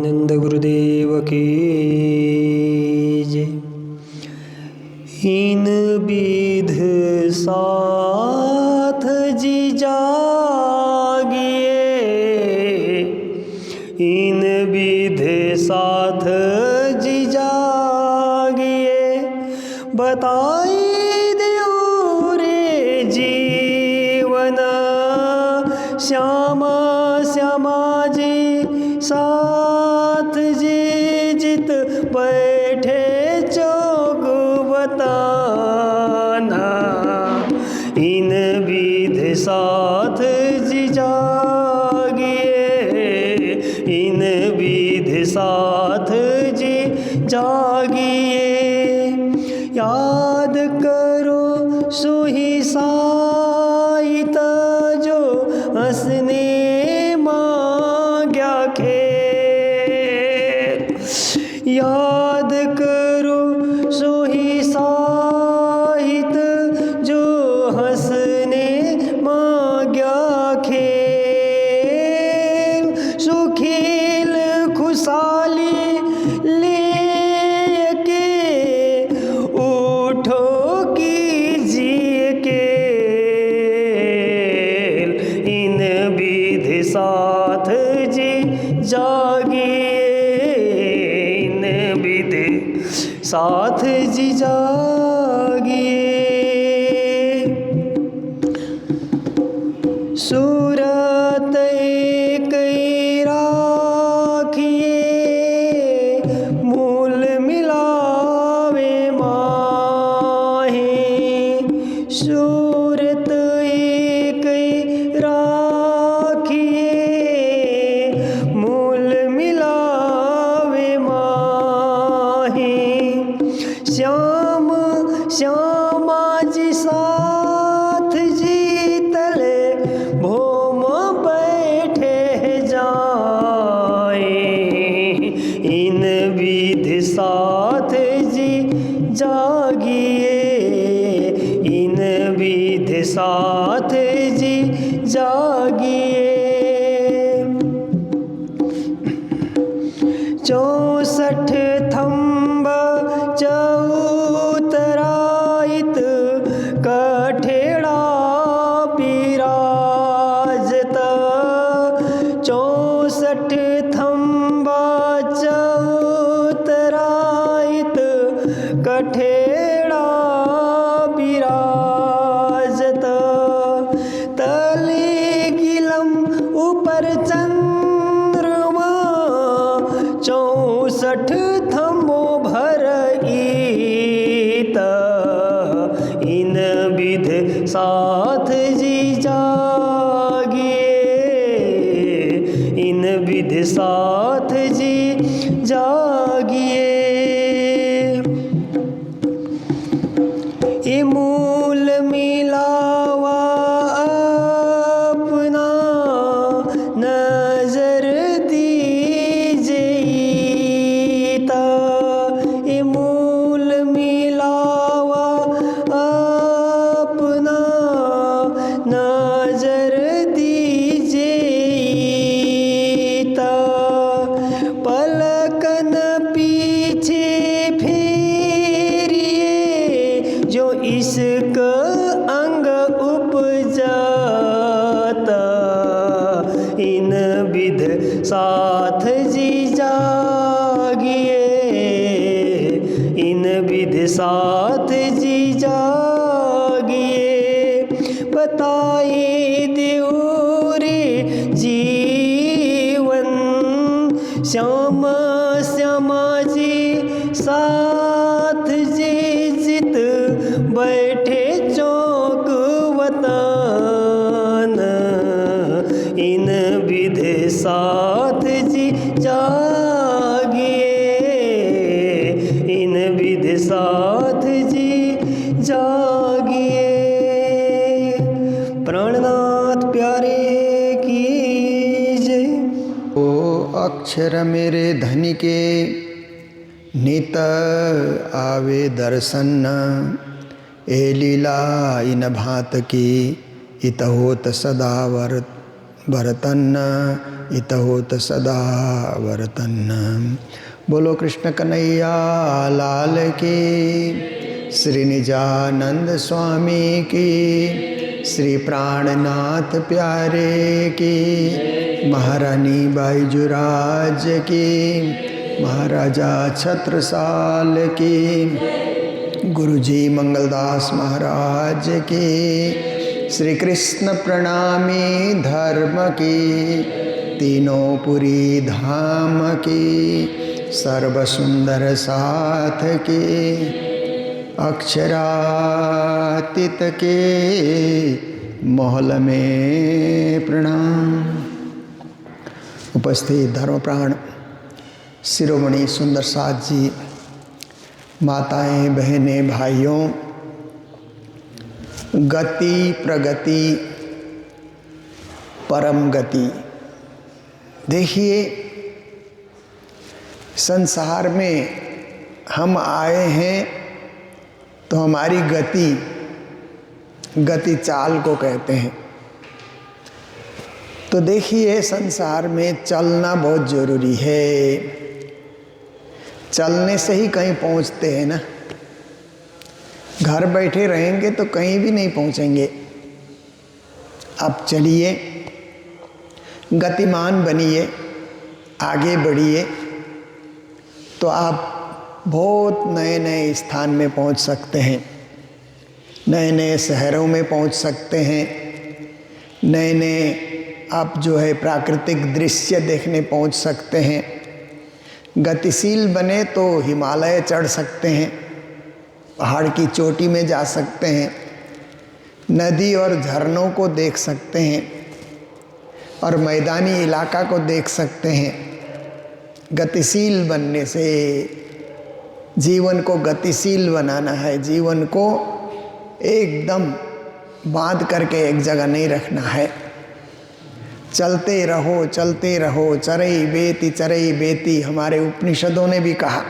प्रेमानंद गुरुदेव की जय। इन विध साथ जी जागिए, इन विध साथ जी जागिए, बताई देओ रे जीवन श्यामा श्यामा जी साथ जी जित बैठे चौक बताना। इन विध साथ जी जागिए, इन विध साथ जी जागिए, याद करो सोही साहित जो हंसने मांग्या खेल। याद करो सोही साहित जो हंसने मांग्या खेल। सुखील खुशहाली लेके उठो कीजिए खेल। इन विध साथ जी जागिए, इन विध साथ जी जागिए। सूरत एक राखिए, मूल मिलावे माहे। सूरत एक राखिए, मूल मिलावे माहे। श्याम श्यामा जी साथ जी तले भोम बैठे जाए। इन विध साथ जी जागिए, इन विध साथ जी जागिए। 64 थंब चौतराइत कठेड़ा पिराजत। 64 थंब चौतराइत कठेड़ा पिराजत। तले गिलम ऊपर चंद्रमा, 64 थंबो भर ईत। इन विध साथ जी जागिए, इन विध साथ जी जागिए। ये मूल मिलावा अपना नजर दीजिएता। ये मूल मिलावा अपना नजर दीजिएता। पलकन पीछे फेरिए, जो इश्क अंग उपजाता। इन विध साथ जी जागिए, इन विध साथ जी जागिए, बताए देओ रे जीवन श्यामा श्यामा जी साथ जी जित बैठे चौक वतन। इन विध साथ जी जागिए, इन विध साथ जी जागिए। प्राणनाथ प्यारे की जय। ओ अक्षर मेरे धन के नित आवे दर्शन। ए लीला इन भात की इत होत सदा भरतन्न इतहोत सदा वर्तन्न। बोलो कृष्ण कन्हैया लाल की, श्री निजानंद स्वामी की, श्री प्राणनाथ प्यारे की, महारानी बाईजुराज की, महाराजा छत्रसाल की, गुरुजी मंगलदास महाराज की, श्री कृष्ण प्रणामी धर्म की, तीनों पुरी धाम की, सर्व सुंदर साथ की, अक्षरातीत के मोहल में प्रणाम। उपस्थित धर्मप्राण शिरोमणि सुंदर साथ जी, माताएं, बहनें, भाइयों, गति प्रगति परम गति। देखिए, संसार में हम आए हैं तो हमारी गति चाल को कहते हैं। तो देखिए, संसार में चलना बहुत जरूरी है। चलने से ही कहीं पहुंचते हैं ना। घर बैठे रहेंगे तो कहीं भी नहीं पहुंचेंगे। आप चलिए, गतिमान बनिए, आगे बढ़िए, तो आप बहुत नए नए स्थान में पहुंच सकते हैं। नए नए शहरों में पहुंच सकते हैं। नए नए आप जो है प्राकृतिक दृश्य देखने पहुंच सकते हैं। गतिशील बने तो हिमालय चढ़ सकते हैं, पहाड़ की चोटी में जा सकते हैं, नदी और झरनों को देख सकते हैं और मैदानी इलाका को देख सकते हैं। गतिशील बनने से जीवन को गतिशील बनाना है। जीवन को एकदम बांध करके एक जगह नहीं रखना है। चलते रहो, चलते रहो, चरई बेती। हमारे उपनिषदों ने भी कहा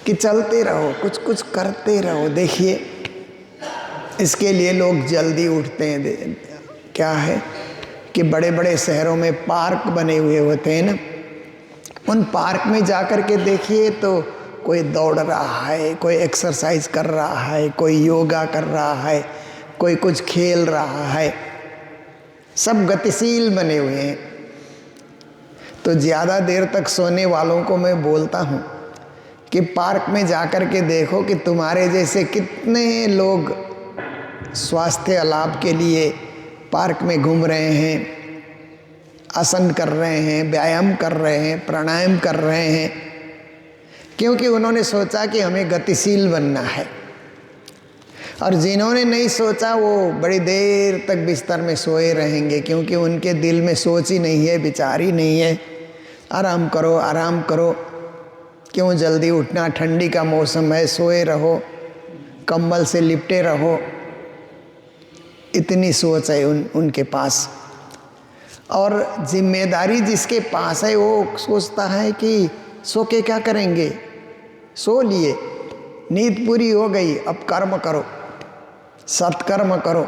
कि चलते रहो, कुछ कुछ करते रहो। देखिए, इसके लिए लोग जल्दी उठते हैं। क्या है कि बड़े बड़े शहरों में पार्क बने हुए होते हैं ना, उन पार्क में जा कर के देखिए तो कोई दौड़ रहा है, कोई एक्सरसाइज कर रहा है, कोई योगा कर रहा है, कोई कुछ खेल रहा है। सब गतिशील बने हुए हैं। तो ज़्यादा देर तक सोने वालों को मैं बोलता हूँ कि पार्क में जाकर के देखो कि तुम्हारे जैसे कितने लोग स्वास्थ्य लाभ के लिए पार्क में घूम रहे हैं, आसन कर रहे हैं, व्यायाम कर रहे हैं, प्राणायाम कर रहे हैं, क्योंकि उन्होंने सोचा कि हमें गतिशील बनना है। और जिन्होंने नहीं सोचा वो बड़ी देर तक बिस्तर में सोए रहेंगे, क्योंकि उनके दिल में सोच ही नहीं है, विचार ही नहीं है। आराम करो, आराम करो, क्यों जल्दी उठना, ठंडी का मौसम है, सोए रहो, कंबल से लिपटे रहो। इतनी सोच है उनके पास। और जिम्मेदारी जिसके पास है वो सोचता है कि सो के क्या करेंगे, सो लिए, नींद पूरी हो गई, अब कर्म करो, सत्कर्म करो,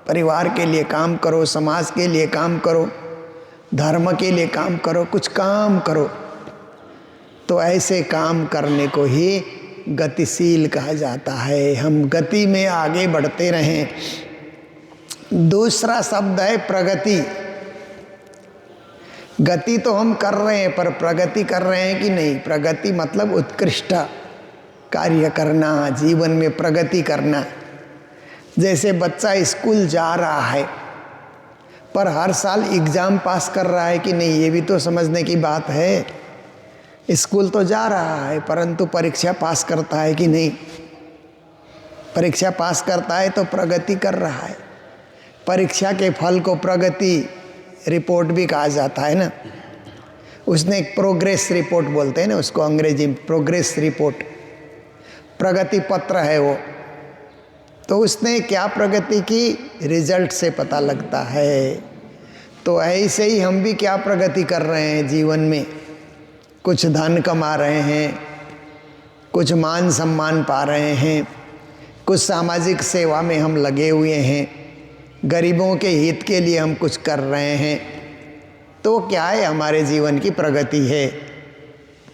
परिवार के लिए काम करो, समाज के लिए काम करो, धर्म के लिए काम करो, कुछ काम करो। तो ऐसे काम करने को ही गतिशील कहा जाता है। हम गति में आगे बढ़ते रहें। दूसरा शब्द है प्रगति। गति तो हम कर रहे हैं, पर प्रगति कर रहे हैं कि नहीं? प्रगति मतलब उत्कृष्ट कार्य करना, जीवन में प्रगति करना। जैसे बच्चा स्कूल जा रहा है पर हर साल एग्ज़ाम पास कर रहा है कि नहीं, ये भी तो समझने की बात है। स्कूल तो जा रहा है परंतु परीक्षा पास करता है कि नहीं? परीक्षा पास करता है तो प्रगति कर रहा है। परीक्षा के फल को प्रगति रिपोर्ट भी कहा जाता है ना। उसने एक प्रोग्रेस रिपोर्ट बोलते हैं ना उसको, अंग्रेजी में प्रोग्रेस रिपोर्ट, प्रगति पत्र है वो। तो उसने क्या प्रगति की, रिजल्ट से पता लगता है। तो ऐसे ही हम भी क्या प्रगति कर रहे हैं जीवन में। कुछ धन कमा रहे हैं, कुछ मान सम्मान पा रहे हैं, कुछ सामाजिक सेवा में हम लगे हुए हैं, गरीबों के हित के लिए हम कुछ कर रहे हैं, तो क्या है, हमारे जीवन की प्रगति है।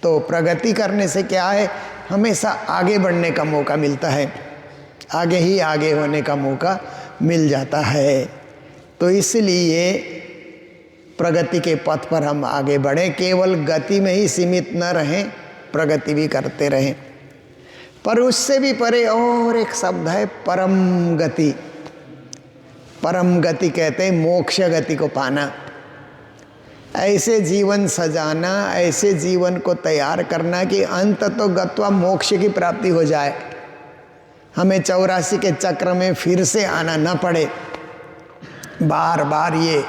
तो प्रगति करने से क्या है, हमेशा आगे बढ़ने का मौका मिलता है, आगे ही आगे होने का मौका मिल जाता है। तो इसलिए प्रगति के पथ पर हम आगे बढ़ें, केवल गति में ही सीमित न रहें, प्रगति भी करते रहें। पर उससे भी परे और एक शब्द है परम गति। परम गति कहते हैं मोक्ष गति को पाना। ऐसे जीवन सजाना, ऐसे जीवन को तैयार करना कि अंत तो गत्वा मोक्ष की प्राप्ति हो जाए, हमें 84 के चक्र में फिर से आना न पड़े, बार बार ये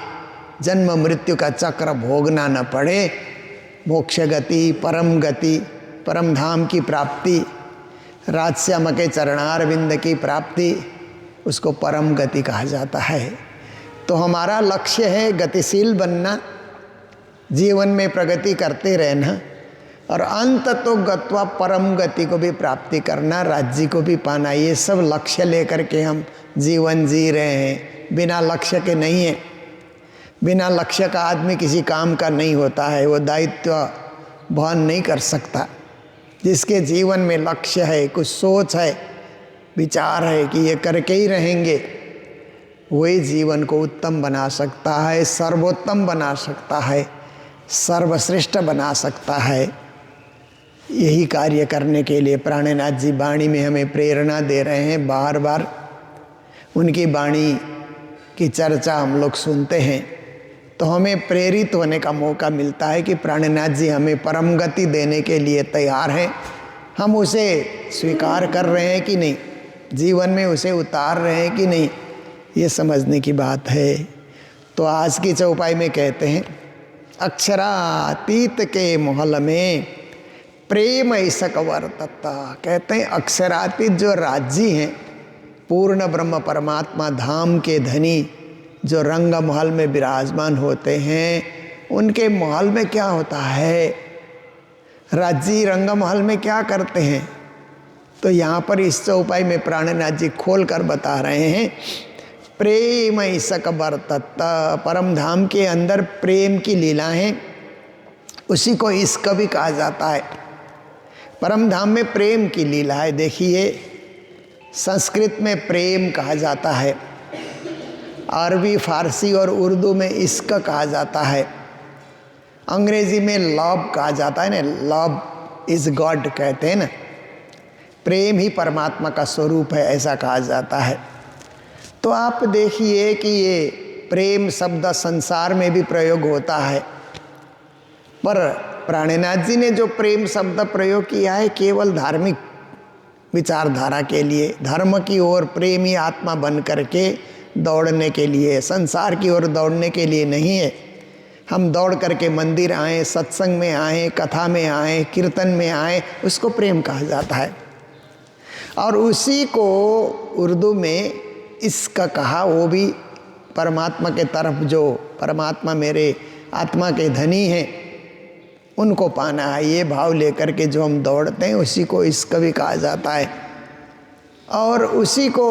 जन्म मृत्यु का चक्र भोगना न पड़े। मोक्ष गति, परम धाम की प्राप्ति, राजश्याम के चरणारविंद की प्राप्ति, उसको परम गति कहा जाता है। तो हमारा लक्ष्य है गतिशील बनना, जीवन में प्रगति करते रहना, और अंत तो गत्वा परम गति को भी प्राप्ति करना, राज्य को भी पाना। ये सब लक्ष्य लेकर के हम जीवन जी रहे हैं, बिना लक्ष्य के नहीं है। बिना लक्ष्य का आदमी किसी काम का नहीं होता है, वो दायित्व वहन नहीं कर सकता। जिसके जीवन में लक्ष्य है, कुछ सोच है, विचार है कि ये करके ही रहेंगे, वही जीवन को उत्तम बना सकता है, सर्वोत्तम बना सकता है, सर्वश्रेष्ठ बना सकता है। यही कार्य करने के लिए प्राणनाथ जी वाणी में हमें प्रेरणा दे रहे हैं। बार बार उनकी वाणी की चर्चा हम लोग सुनते हैं तो हमें प्रेरित होने का मौका मिलता है कि प्राणनाथ जी हमें परम गति देने के लिए तैयार हैं। हम उसे स्वीकार कर रहे हैं कि नहीं, जीवन में उसे उतार रहे हैं कि नहीं, ये समझने की बात है। तो आज की चौपाई में कहते हैं, अक्षरातीत के महल में प्रेम ऐसक वर्तता। कहते हैं अक्षरातीत जो राज्य हैं, पूर्ण ब्रह्म परमात्मा धाम के धनी जो रंग महल में विराजमान होते हैं, उनके महल में क्या होता है, राज्य रंग महल में क्या करते हैं, तो यहाँ पर इस चौपाई में प्राणनाथ जी खोल कर बता रहे हैं। प्रेम ऐसक वर्तता, परम धाम के अंदर प्रेम की लीला है, उसी को इश्क भी कहा जाता है। परम धाम में प्रेम की लीला है। देखिए, संस्कृत में प्रेम कहा जाता है, अरबी, फारसी और उर्दू में इश्क कहा जाता है, अंग्रेजी में लव कहा जाता है ना, लव इज़ गॉड कहते हैं ना, प्रेम ही परमात्मा का स्वरूप है, ऐसा कहा जाता है। तो आप देखिए कि ये प्रेम शब्द संसार में भी प्रयोग होता है, पर प्राणनाथ जी ने जो प्रेम शब्द प्रयोग किया है केवल धार्मिक विचारधारा के लिए, धर्म की ओर प्रेमी आत्मा बन करके दौड़ने के लिए, संसार की ओर दौड़ने के लिए नहीं है। हम दौड़ करके मंदिर आए, सत्संग में आए, कथा में आए, कीर्तन में आए, उसको प्रेम कहा जाता है। और उसी को उर्दू में इश्क कहा, वो भी परमात्मा के तरफ, जो परमात्मा मेरे आत्मा के धनी हैं उनको पाना है, ये भाव लेकर के जो हम दौड़ते हैं उसी को इश्क भी कहा जाता है। और उसी को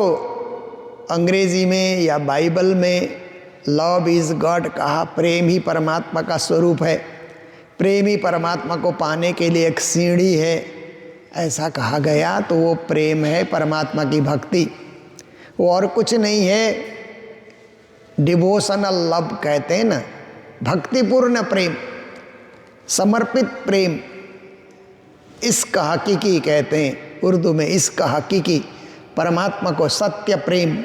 अंग्रेजी में या बाइबल में लव इज़ गॉड कहा, प्रेम ही परमात्मा का स्वरूप है, प्रेम ही परमात्मा को पाने के लिए एक सीढ़ी है, ऐसा कहा गया। तो वो प्रेम है परमात्मा की भक्ति, वो और कुछ नहीं है। डिवोशनल लव कहते हैं ना, भक्तिपूर्ण प्रेम, समर्पित प्रेम, इश्क हकीकी कहते हैं उर्दू में, इश्क हकीकी, परमात्मा को सत्य प्रेम,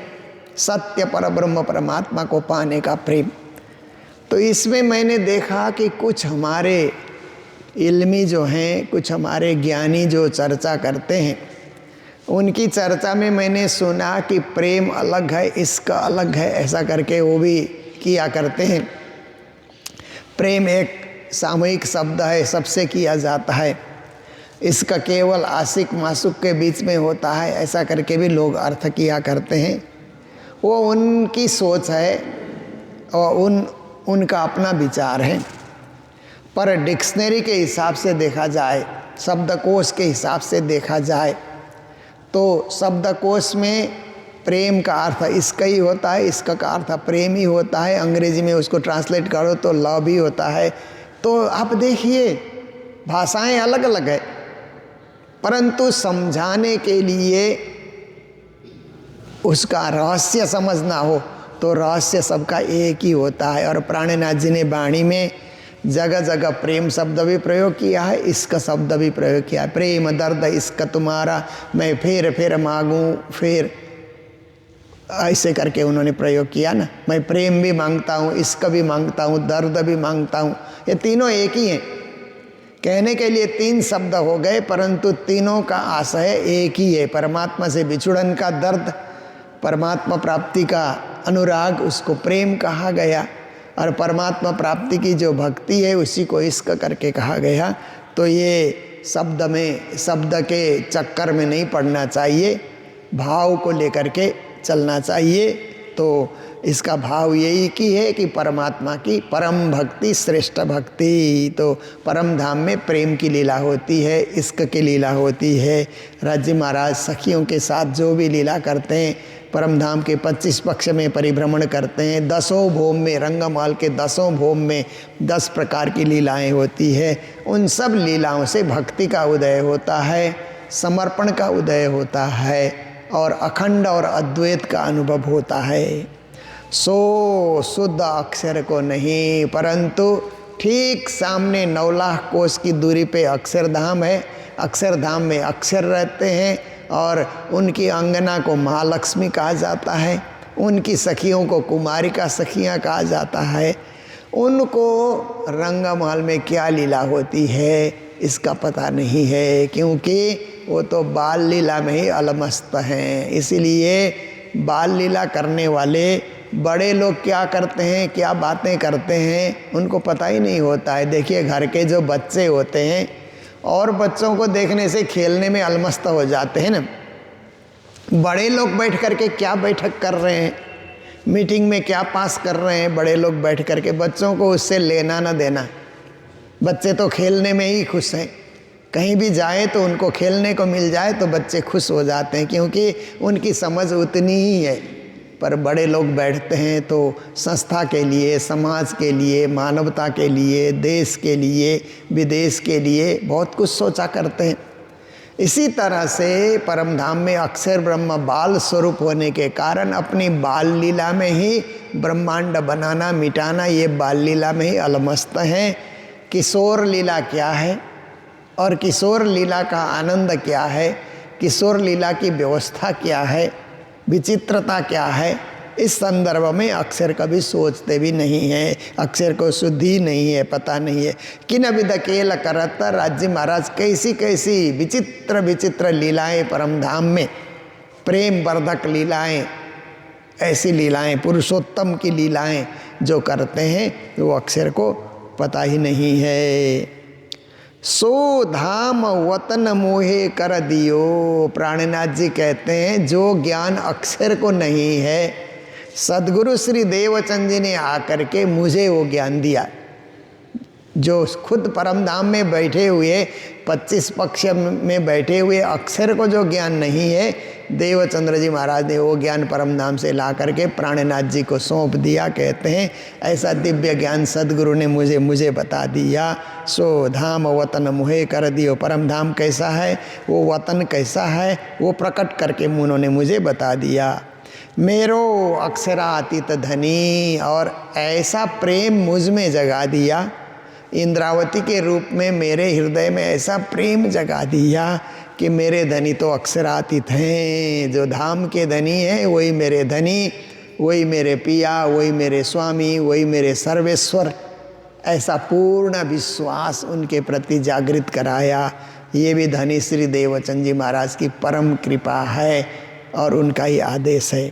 सत्य परब्रह्म परमात्मा को पाने का प्रेम। तो इसमें मैंने देखा कि कुछ हमारे इल्मी जो हैं, कुछ हमारे ज्ञानी जो चर्चा करते हैं, उनकी चर्चा में मैंने सुना कि प्रेम अलग है, इश्क अलग है, ऐसा करके वो भी किया करते हैं। प्रेम एक सामूहिक शब्द है, सबसे किया जाता है, इसका केवल आशिक मासूक के बीच में होता है, ऐसा करके भी लोग अर्थ किया करते हैं। वो उनकी सोच है और उनका अपना विचार है। पर डिक्शनरी के हिसाब से देखा जाए, शब्दकोश के हिसाब से देखा जाए, तो शब्दकोश में प्रेम का अर्थ इसका ही होता है, इसका का अर्थ प्रेम ही होता है, अंग्रेजी में उसको ट्रांसलेट करो तो लव ही होता है। तो आप देखिए भाषाएं अलग अलग है, परंतु समझाने के लिए उसका रहस्य समझना हो तो रहस्य सबका एक ही होता है। और प्राणनाथ जी ने वाणी में जगह जगह प्रेम शब्द भी प्रयोग किया है, इश्क शब्द भी प्रयोग किया है। प्रेम दर्द इश्क तुम्हारा मैं फेर फेर मांगूं फिर, ऐसे करके उन्होंने प्रयोग किया ना। मैं प्रेम भी मांगता हूँ, इश्क भी मांगता हूँ, दर्द भी मांगता हूँ, ये तीनों एक ही हैं। कहने के लिए तीन शब्द हो गए, परंतु तीनों का आशय एक ही है। परमात्मा से बिछुड़न का दर्द, परमात्मा प्राप्ति का अनुराग, उसको प्रेम कहा गया, और परमात्मा प्राप्ति की जो भक्ति है उसी को इश्क करके कहा गया। तो ये शब्द के चक्कर में नहीं पड़ना चाहिए, भाव को लेकर के चलना चाहिए। तो इसका भाव यही की है कि परमात्मा की परम भक्ति श्रेष्ठ भक्ति। तो परम धाम में प्रेम की लीला होती है, इश्क की लीला होती है। राज्य महाराज सखियों के साथ जो भी लीला करते हैं, परम धाम के 25 पक्ष में परिभ्रमण करते हैं, 10 भोम में, रंगमाल के 10 भोम में 10 प्रकार की लीलाएं होती है। उन सब लीलाओं से भक्ति का उदय होता है, समर्पण का उदय होता है, और अखंड और अद्वैत का अनुभव होता है। सो शुद्ध अक्षर को नहीं, परंतु ठीक सामने 9 लाख कोस की दूरी पे अक्षरधाम है। अक्षरधाम में अक्षर रहते हैं, और उनकी अंगना को महालक्ष्मी कहा जाता है, उनकी सखियों को कुमारिका सखियाँ कहा जाता है। उनको रंगमहल में क्या लीला होती है इसका पता नहीं है, क्योंकि वो तो बाल लीला में ही अलमस्त हैं। इसीलिए बाल लीला करने वाले बड़े लोग क्या करते हैं, क्या बातें करते हैं, उनको पता ही नहीं होता है। देखिए घर के जो बच्चे होते हैं और बच्चों को देखने से खेलने में अलमस्त हो जाते हैं ना। बड़े लोग बैठ करके क्या बैठक कर रहे हैं, मीटिंग में क्या पास कर रहे हैं बड़े लोग बैठ करके, बच्चों को उससे लेना ना देना। बच्चे तो खेलने में ही खुश हैं, कहीं भी जाए तो उनको खेलने को मिल जाए तो बच्चे खुश हो जाते हैं, क्योंकि उनकी समझ उतनी ही है। पर बड़े लोग बैठते हैं तो संस्था के लिए, समाज के लिए, मानवता के लिए, देश के लिए, विदेश के लिए बहुत कुछ सोचा करते हैं। इसी तरह से परमधाम में अक्षर ब्रह्म बाल स्वरूप होने के कारण अपनी बाल लीला में ही ब्रह्मांड बनाना मिटाना, ये बाल लीला में ही अलमस्त हैं। किशोर लीला क्या है और किशोर लीला का आनंद क्या है, किशोर लीला की व्यवस्था क्या है, विचित्रता क्या है, इस संदर्भ में अक्षर कभी सोचते भी नहीं हैं। अक्षर को शुद्धि नहीं है, पता नहीं है। किन विध केल करत राज्य महाराज, कैसी कैसी विचित्र विचित्र लीलाएं परमधाम में, प्रेम वर्धक लीलाएं, ऐसी लीलाएं, पुरुषोत्तम की लीलाएं जो करते हैं वो अक्षर को पता ही नहीं है। सो धाम वतन मोहे कर दियो, प्राणनाथ जी कहते हैं जो ज्ञान अक्षर को नहीं है, सद्गुरु श्री देवचंद जी ने आकर के मुझे वो ज्ञान दिया। जो खुद परमधाम में बैठे हुए 25 पक्ष में बैठे हुए अक्षर को जो ज्ञान नहीं है, देवचंद्र जी महाराज ने वो ज्ञान परमधाम से ला करके प्राणनाथ जी को सौंप दिया। कहते हैं ऐसा दिव्य ज्ञान सद्गुरु ने मुझे बता दिया। सो धाम वतन मुहे कर दियो, परमधाम कैसा है, वो वतन कैसा है, वो प्रकट करके उन्होंने मुझे बता दिया। मेरो अक्षरातीत धनी, और ऐसा प्रेम मुझ में जगा दिया, इंद्रावती के रूप में मेरे हृदय में ऐसा प्रेम जगा दिया कि मेरे धनी तो अक्षरातीत हैं। जो धाम के धनी हैं वही मेरे धनी, वही मेरे पिया, वही मेरे स्वामी, वही मेरे सर्वेश्वर। ऐसा पूर्ण विश्वास उनके प्रति जागृत कराया। ये भी धनी श्री देवचंद जी महाराज की परम कृपा है और उनका ही आदेश है।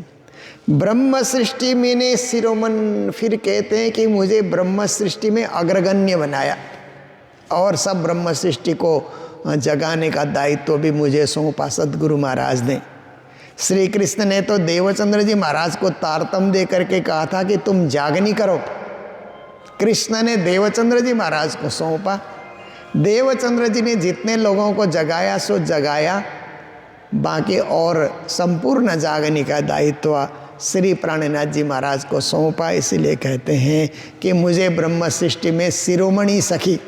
ब्रह्म सृष्टि में ने शिरोमन, फिर कहते हैं कि मुझे ब्रह्म सृष्टि में अग्रगण्य बनाया और सब ब्रह्म सृष्टि को जगाने का दायित्व भी मुझे सौंपा सद्गुरु महाराज ने। श्री कृष्ण ने तो देवचंद्र जी महाराज को तारतम दे करके कहा था कि तुम जागनी करो। कृष्ण ने देवचंद्र जी महाराज को सौंपा। देवचंद्र जी ने जितने लोगों को जगाया सो जगाया, बाकी और संपूर्ण जागने का दायित्व श्री प्राणनाथ जी महाराज को सौंपा। इसीलिए कहते हैं कि मुझे ब्रह्म सृष्टि में शिरोमणि सखी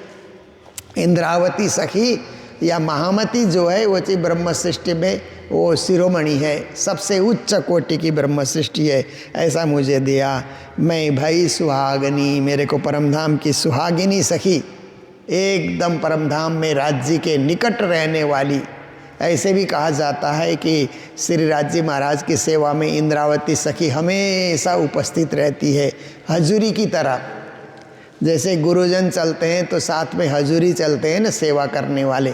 इंद्रावती सखी या महामती जो है वो चीज ब्रह्म सृष्टि में वो शिरोमणि है, सबसे उच्च कोटि की ब्रह्म सृष्टि है, ऐसा मुझे दिया। मैं भाई सुहागनी, मेरे को परमधाम की सुहागिनी सखी, एकदम परमधाम में राज्य के निकट रहने वाली। ऐसे भी कहा जाता है कि श्री राज्य महाराज की सेवा में इंद्रावती सखी हमेशा उपस्थित रहती है, हजूरी की तरह। जैसे गुरुजन चलते हैं तो साथ में हजूरी चलते हैं ना, सेवा करने वाले,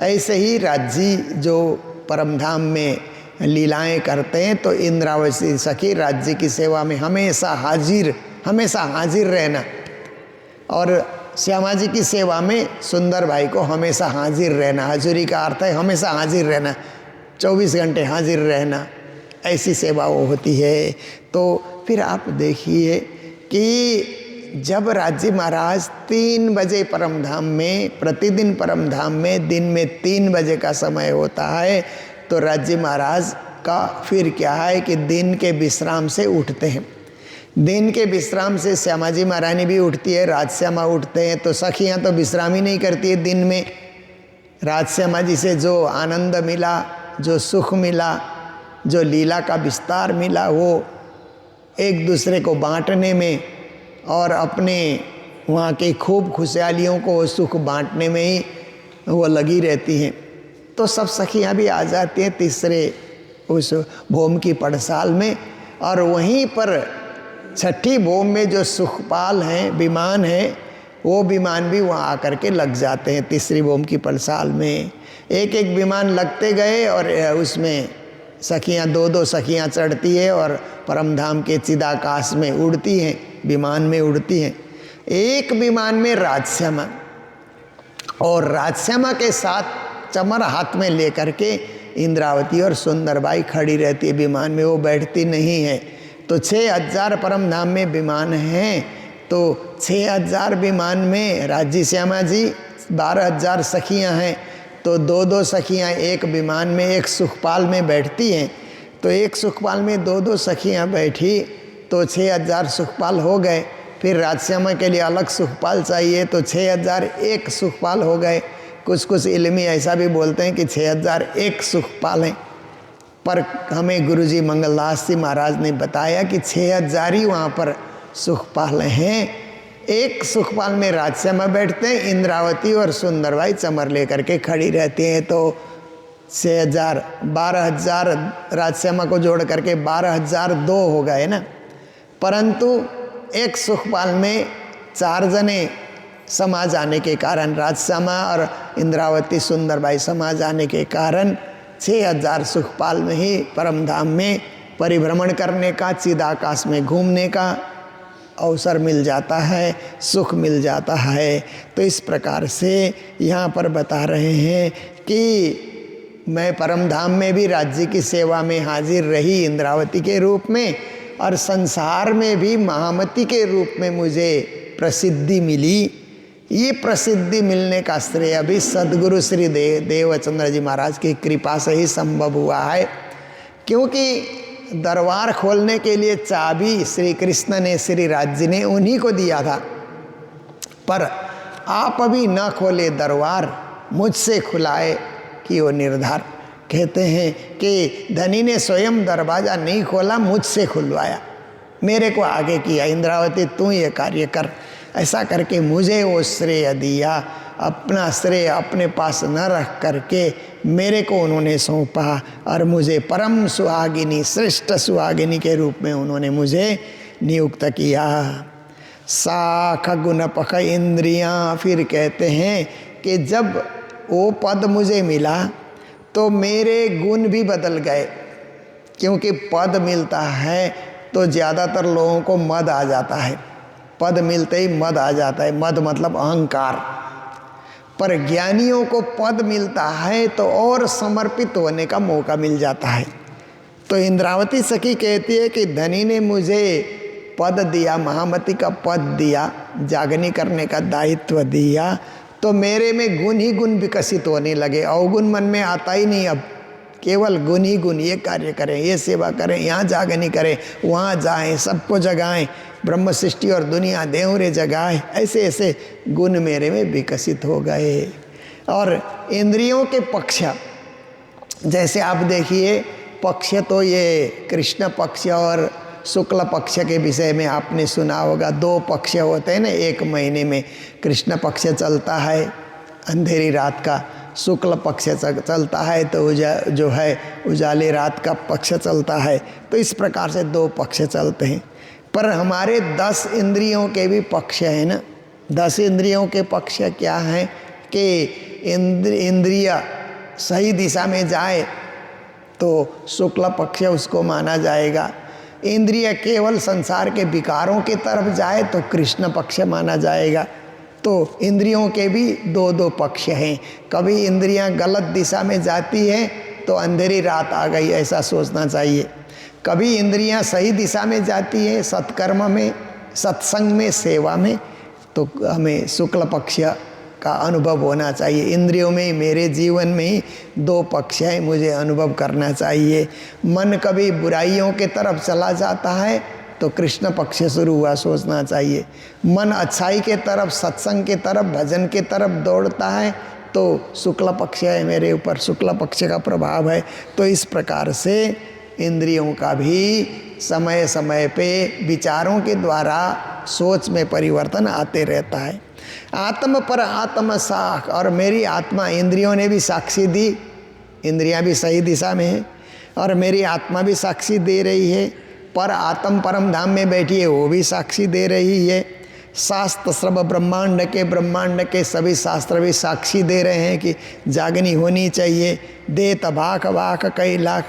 ऐसे ही राज्य जो परमधाम में लीलाएं करते हैं तो इंद्रावती सखी राज्य की सेवा में हमेशा हाजिर रहना। और श्यामा जी की सेवा में सुंदर भाई को हमेशा हाजिर रहना, हजूरी का अर्थ है हमेशा हाजिर रहना, 24 घंटे हाजिर रहना, ऐसी सेवा वो होती है। तो फिर आप देखिए कि जब राज्य महाराज 3 बजे परमधाम में, प्रतिदिन परमधाम में दिन में 3 बजे का समय होता है, तो राज्य महाराज का फिर क्या है कि दिन के विश्राम से उठते हैं। दिन के विश्राम से श्यामा जी महारानी भी उठती है, राजश्यामा उठते हैं, तो सखियाँ तो विश्राम ही नहीं करती है दिन में। राजश्यामा जी से जो आनंद मिला, जो सुख मिला, जो लीला का विस्तार मिला, वो एक दूसरे को बांटने में और अपने वहाँ की खूब खुशहालियों को सुख बांटने में ही वो लगी रहती हैं। तो सब सखियाँ भी आ जाती हैं तीसरे उस भोम की पड़साल में, और वहीं पर छठी भोम में जो सुखपाल हैं, विमान हैं, वो विमान भी वहाँ आकर के लग जाते हैं तीसरी भोम की पड़साल में। एक एक विमान लगते गए और उसमें सखियाँ 2-2 सखियाँ चढ़ती है और परमधाम के चिदाकाश में उड़ती हैं, विमान में उड़ती हैं। एक विमान में राजश्यामा, और राजश्यामा के साथ चमर हाथ में लेकर के इंद्रावती और सुंदरबाई खड़ी रहती है विमान में, वो बैठती नहीं है। तो 6000 परमधाम में विमान हैं, तो 6000 विमान में राज्य श्यामा जी 12000 सखियाँ हैं, तो 2-2 सखियाँ एक विमान में, एक सुखपाल में बैठती हैं। तो एक सुखपाल में 2-2 सखियाँ बैठी तो 6000 सुखपाल हो गए। फिर राजश्यामा के लिए अलग सुखपाल चाहिए, तो 6001 सुखपाल हो गए। कुछ इल्मी ऐसा भी बोलते हैं कि 6001 सुखपाल हैं, पर हमें गुरुजी मंगलदास जी महाराज ने बताया कि 6000 ही वहाँ पर सुखपाल हैं। एक सुखपाल में राजश्यामा बैठते हैं, इंद्रावती और सुंदरबाई चमर लेकर के खड़ी रहती हैं। तो 6000 12000 राजश्यामा को जोड़ करके 12002 हो गए ना। परंतु एक सुखपाल में 4 जने समा जाने के कारण, राजश्यामा और इंद्रावती सुंदरबाई समा जाने के कारण 6000 सुखपाल में ही परमधाम में परिभ्रमण करने का, चिदाकाश में घूमने का अवसर मिल जाता है, सुख मिल जाता है। तो इस प्रकार से यहाँ पर बता रहे हैं कि मैं परमधाम में भी राज्य की सेवा में हाजिर रही इंद्रावती के रूप में, और संसार में भी महामती के रूप में मुझे प्रसिद्धि मिली। ये प्रसिद्धि मिलने का श्रेय अभी सद्गुरु श्री देवचंद्र जी महाराज की कृपा से ही संभव हुआ है, क्योंकि दरबार खोलने के लिए चाबी श्री कृष्ण ने, श्री राज्य ने उन्हीं को दिया था। पर आप अभी न खोले दरबार, मुझसे खुलाए कि वो निर्धार। कहते हैं कि धनी ने स्वयं दरवाजा नहीं खोला, मुझसे खुलवाया, मेरे को आगे किया, इंद्रावती तू ये कार्य कर, ऐसा करके मुझे वो श्रेय दिया। अपना श्रेय अपने पास न रख करके मेरे को उन्होंने सौंपा, और मुझे परम सुहागिनी, श्रेष्ठ सुहागिनी के रूप में उन्होंने मुझे नियुक्त किया। साख गुण पख इंद्रियाँ। फिर कहते हैं कि जब वो पद मुझे मिला तो मेरे गुण भी बदल गए, क्योंकि पद मिलता है तो ज़्यादातर लोगों को मद आ जाता है, पद मिलते ही मद आ जाता है, मद मतलब अहंकार। पर ज्ञानियों को पद मिलता है तो और समर्पित होने का मौका मिल जाता है। तो इंद्रावती सखी कहती है कि धनी ने मुझे पद दिया, महामती का पद दिया, जागनी करने का दायित्व दिया, तो मेरे में गुण ही गुण विकसित होने लगे। अवगुण मन में आता ही नहीं अब, केवल गुण ही गुण, ये कार्य करें, ये सेवा करें, यहाँ जागनी करें, वहाँ जाएं, सबको जगाएं, ब्रह्म सृष्टि और दुनिया देवरे जगाए, ऐसे ऐसे गुण मेरे में विकसित हो गए। और इंद्रियों के पक्ष, जैसे आप देखिए, पक्ष तो ये कृष्ण पक्ष और शुक्ल पक्ष के विषय में आपने सुना होगा। 2 पक्ष होते हैं ना एक महीने में। कृष्ण पक्ष चलता है अंधेरी रात का, शुक्ल पक्ष चलता है तो जो है उजाले रात का पक्ष चलता है। तो इस प्रकार से 2 पक्ष चलते हैं। पर हमारे 10 इंद्रियों के भी पक्ष हैं ना। 10 इंद्रियों के पक्ष क्या हैं कि इंद्रिय सही दिशा में जाए तो शुक्ल पक्ष उसको माना जाएगा। इंद्रिय केवल संसार के विकारों की तरफ जाए तो कृष्ण पक्ष माना जाएगा। तो इंद्रियों के भी 2-2 पक्ष हैं। कभी इंद्रियां गलत दिशा में जाती हैं तो अंधेरी रात आ गई, ऐसा सोचना चाहिए। कभी इंद्रियां सही दिशा में जाती हैं, सत्कर्म में, सत्संग में, सेवा में, तो हमें शुक्ल पक्ष का अनुभव होना चाहिए। इंद्रियों में, मेरे जीवन में ही 2 पक्ष हैं, मुझे अनुभव करना चाहिए। मन कभी बुराइयों के तरफ चला जाता है तो कृष्ण पक्ष शुरू हुआ, सोचना चाहिए। मन अच्छाई के तरफ, सत्संग के तरफ, भजन के तरफ दौड़ता है तो शुक्ल पक्ष है मेरे ऊपर, शुक्ल पक्ष का प्रभाव है। तो इस प्रकार से इंद्रियों का भी समय समय पे विचारों के द्वारा सोच में परिवर्तन आते रहता है। आत्म पर आत्म साख, और मेरी आत्मा, इंद्रियों ने भी साक्षी दी, इंद्रियां भी सही दिशा में है और मेरी आत्मा भी साक्षी दे रही है। पर आत्म परम धाम में बैठी है, वो भी साक्षी दे रही है। शास्त्र सर्व ब्रह्मांड के सभी शास्त्र भी साक्षी दे रहे हैं कि जागनी होनी चाहिए। दे तबाक वाक कई लाख,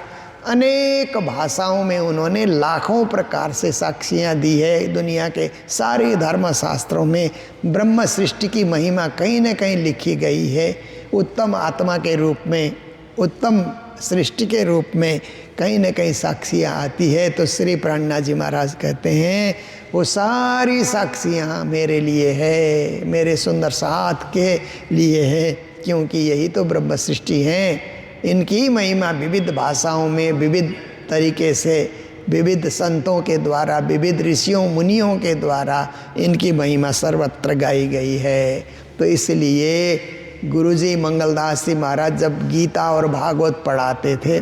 अनेक भाषाओं में उन्होंने लाखों प्रकार से साक्षियाँ दी है। दुनिया के सारे धर्म शास्त्रों में ब्रह्म सृष्टि की महिमा कहीं न कहीं लिखी गई है। उत्तम आत्मा के रूप में, उत्तम सृष्टि के रूप में कहीं न कहीं साक्षियाँ आती है। तो श्री प्राणनाथ जी महाराज कहते हैं वो सारी साक्षियाँ मेरे लिए है, मेरे सुंदर साथ के लिए है, क्योंकि यही तो ब्रह्म सृष्टि है। इनकी महिमा विविध भाषाओं में, विविध तरीके से, विविध संतों के द्वारा, विविध ऋषियों मुनियों के द्वारा इनकी महिमा सर्वत्र गाई गई है। तो इसलिए गुरुजी मंगलदास जी महाराज जब गीता और भागवत पढ़ाते थे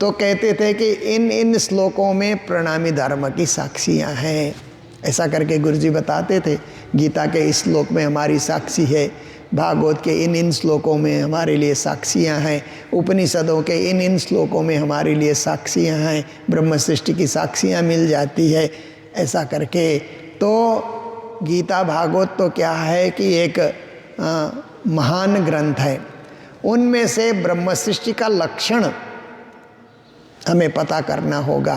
तो कहते थे कि इन श्लोकों में प्रणामी धर्म की साक्षियाँ हैं। ऐसा करके गुरुजी बताते थे, गीता के इस श्लोक में हमारी साक्षी है, भागवत के इन श्लोकों में हमारे लिए साक्षियाँ हैं, उपनिषदों के इन श्लोकों में हमारे लिए साक्षियाँ हैं, ब्रह्म सृष्टि की साक्षियाँ मिल जाती है। ऐसा करके तो गीता भागवत तो क्या है कि एक महान ग्रंथ है। उनमें से ब्रह्म सृष्टि का लक्षण हमें पता करना होगा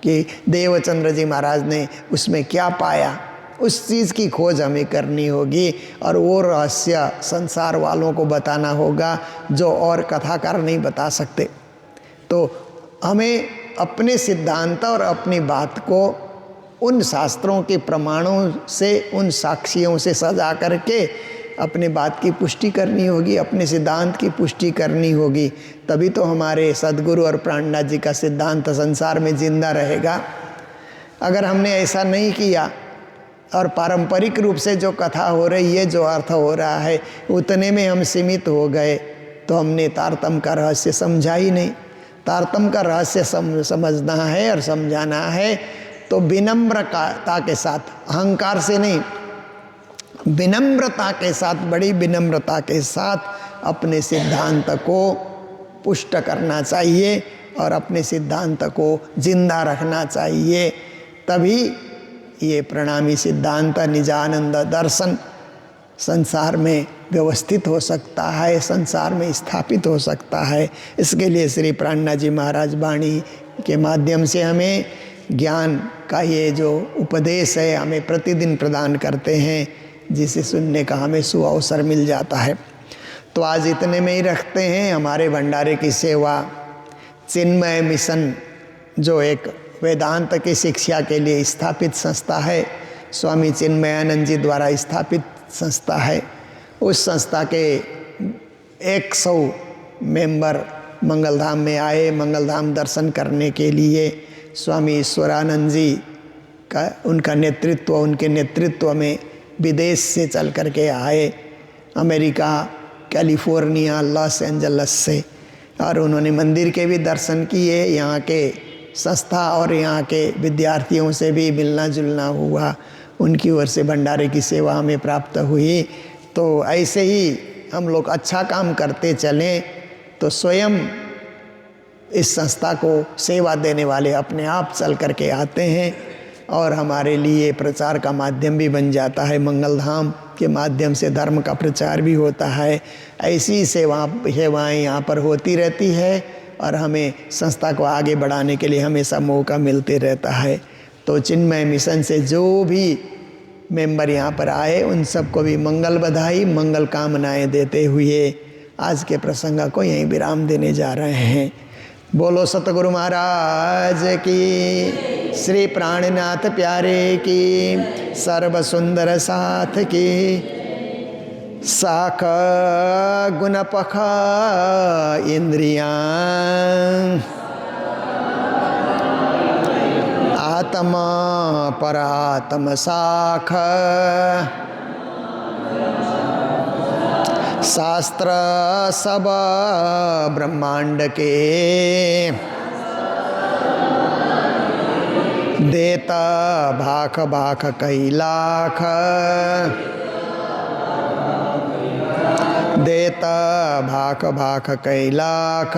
कि देवचंद्र जी महाराज ने उसमें क्या पाया, उस चीज़ की खोज हमें करनी होगी और वो रहस्य संसार वालों को बताना होगा जो और कथाकार नहीं बता सकते। तो हमें अपने सिद्धांत और अपनी बात को उन शास्त्रों के प्रमाणों से, उन साक्षियों से सजा करके अपने बात की पुष्टि करनी होगी, अपने सिद्धांत की पुष्टि करनी होगी। तभी तो हमारे सद्गुरु और प्राणनाथ जी का सिद्धांत संसार में जिंदा रहेगा। अगर हमने ऐसा नहीं किया और पारंपरिक रूप से जो कथा हो रही है, जो अर्थ हो रहा है, उतने में हम सीमित हो गए तो हमने तारतम्य का रहस्य समझा ही नहीं। तारतम्य का रहस्य समझना है और समझाना है तो विनम्रता के साथ, अहंकार से नहीं, विनम्रता के साथ, बड़ी विनम्रता के साथ अपने सिद्धांत को पुष्ट करना चाहिए और अपने सिद्धांत को जिंदा रखना चाहिए। तभी ये प्रणामी सिद्धांत, निजानंद दर्शन संसार में व्यवस्थित हो सकता है, संसार में स्थापित हो सकता है। इसके लिए श्री प्राणनाथ जी महाराज वाणी के माध्यम से हमें ज्ञान का ये जो उपदेश है हमें प्रतिदिन प्रदान करते हैं, जिसे सुनने का हमें सुअवसर मिल जाता है। तो आज इतने में ही रखते हैं। हमारे भंडारे की सेवा चिन्मय मिशन, जो एक वेदांत की शिक्षा के लिए स्थापित संस्था है, स्वामी चिन्मयानंद जी द्वारा स्थापित संस्था है। उस संस्था के 100 मेंबर मंगलधाम में आए। मंगलधाम दर्शन करने के लिए स्वामी ईश्वरानंद जी का उनके नेतृत्व में विदेश से चल कर के आए, अमेरिका, कैलिफोर्निया, लॉस एंजल्स से, और उन्होंने मंदिर के भी दर्शन किए। यहाँ के संस्था और यहाँ के विद्यार्थियों से भी मिलना जुलना हुआ, उनकी ओर से भंडारे की सेवा हमें प्राप्त हुई। तो ऐसे ही हम लोग अच्छा काम करते चलें तो स्वयं इस संस्था को सेवा देने वाले अपने आप चल कर के आते हैं और हमारे लिए प्रचार का माध्यम भी बन जाता है। मंगलधाम के माध्यम से धर्म का प्रचार भी होता है। ऐसी सेवाएं यहाँ पर होती रहती है और हमें संस्था को आगे बढ़ाने के लिए हमेशा मौका मिलते रहता है। तो चिन्मय मिशन से जो भी मेंबर यहाँ पर आए उन सबको भी मंगल बधाई, मंगल कामनाएं देते हुए आज के प्रसंग को यहीं विराम देने जा रहे हैं। बोलो सतगुरु महाराज की, श्री प्राणनाथ प्यारे की, सर्व सुंदर साथ की। साख गुण पख इंद्रियां, आत्मा परात्म साख, शास्त्र सब ब्रह्मांड के, देता भाख भाख कई लाख, देता भाख भाख कई लाख।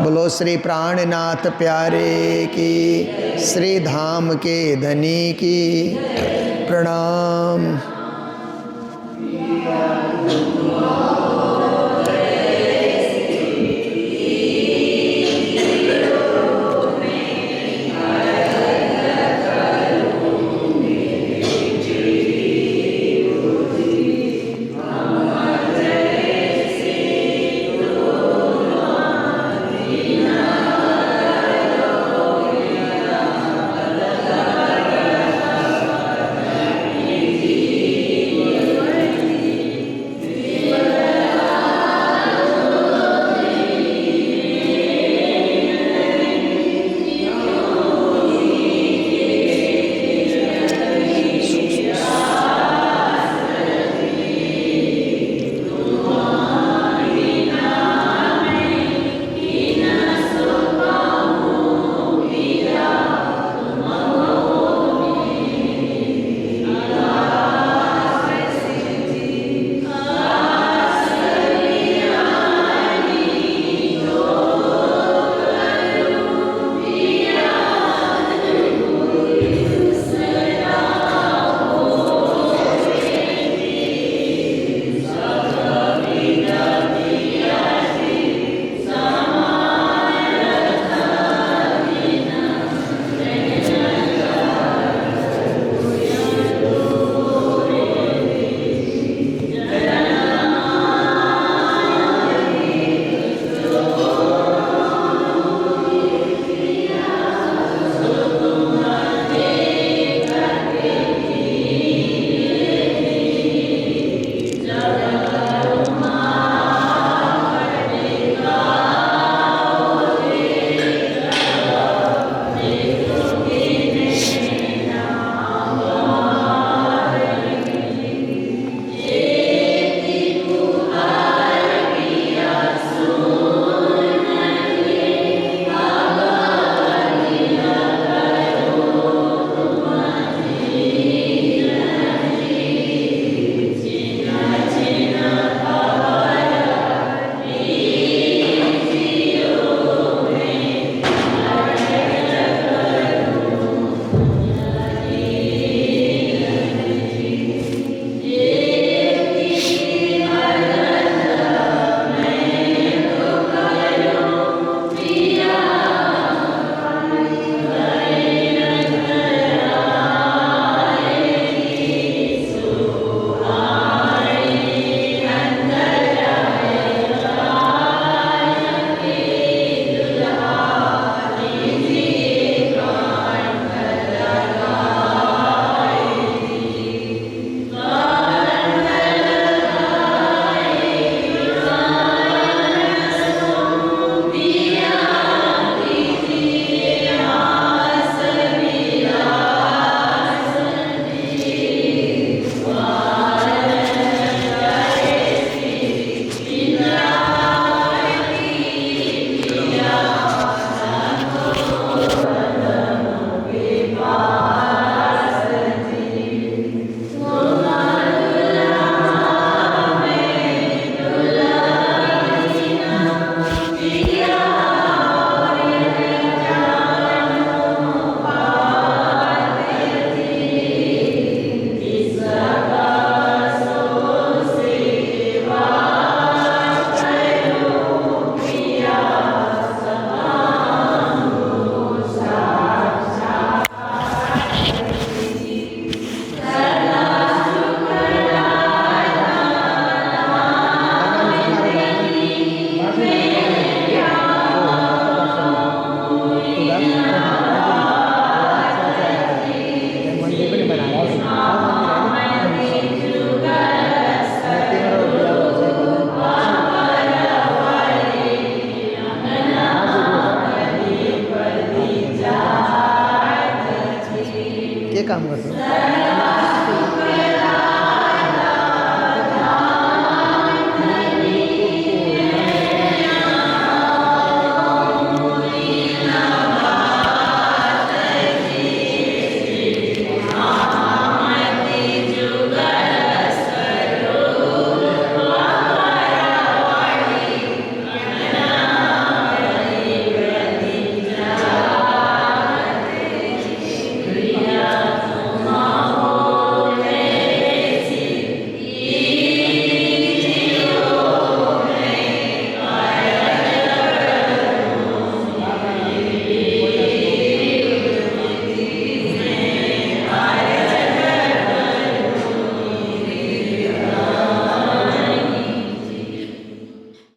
बोलो श्री प्राणनाथ प्यारे की, श्री धाम के धनी की। प्रणाम।